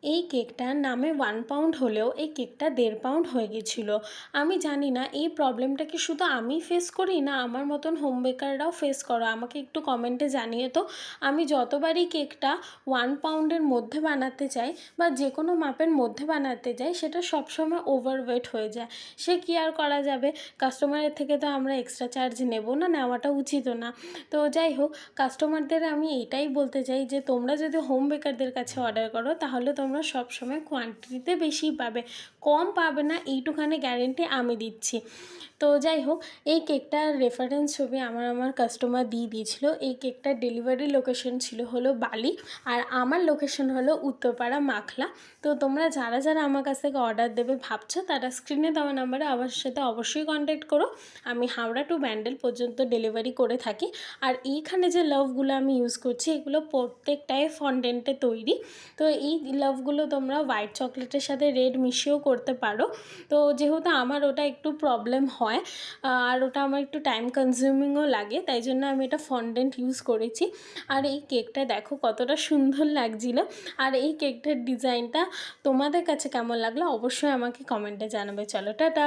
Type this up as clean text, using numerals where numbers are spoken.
এই কেকটার নামে 1 পাউন্ড হলেও এই কেকটা 1.5 পাউন্ড হয়ে গেছিলো। আমি জানি না এই প্রবলেমটা কি শুধু আমিই ফেস করি, না আমার মতন হোম বেকাররাও ফেস করো? আমাকে একটু কমেন্টে জানিয়ে তো। আমি যতবারই কেকটা 1 পাউন্ডের মধ্যে বানাতে চাই বা যে কোনো মাপের মধ্যে বানাতে যাই, সেটা সবসময় ওভারওয়েট হয়ে যায়। সে কি আর করা যাবে? কাস্টমারের থেকে তো আমরা এক্সট্রা চার্জ নেব না, নেওয়াটা উচিতও না। তো যাই হোক, কাস্টমারদের আমি এইটাই বলতে চাই যে তোমরা যদি হোম বেকারদের কাছে অর্ডার করো, তাহলে তোমরা সবসময় কোয়ান্টিটিতে বেশিই পাবে, কম পাবে না, এইটুখানি গ্যারেন্টি আমি দিচ্ছি। তো যাই হোক, এই কেকটার রেফারেন্স ছবি আমার কাস্টমার দিয়ে দিয়েছিল। এই কেকটার ডেলিভারি লোকেশন ছিল হলো বালি, আর আমার লোকেশন হলো উত্তরপাড়া মাখলা। তো তোমরা যারা যারা আমার কাছ থেকে অর্ডার দেবে ভাবছো, তারা স্ক্রিনে দেওয়া নাম্বারে আমার সাথে অবশ্যই কন্ট্যাক্ট করো। আমি হাওড়া টু ব্যান্ডেল পর্যন্ত ডেলিভারি করে থাকি। আর এইখানে যে লাভগুলো আমি ইউজ করছি, এগুলো প্রত্যেকটাই ফন্ডেন্টে তৈরি। তো এই লাভগুলো তোমরা হোয়াইট চকলেটের সাথে রেড মিশিয়েও করতে পারো। তো যেহেতু আমার ওটা একটু প্রবলেম হয়, আর ওটা আমার একটু টাইম কনজিউমিংও লাগে, তাই জন্য আমি এটা ফন্ডেন্ট ইউজ করেছি। আর এই কেকটা দেখো কতটা সুন্দর লাগছিলো। আর এই কেকটার ডিজাইনটা তোমাদের কাছে কেমন লাগলো অবশ্যই আমাকে কমেন্টে জানাবে। চলো, টাটা।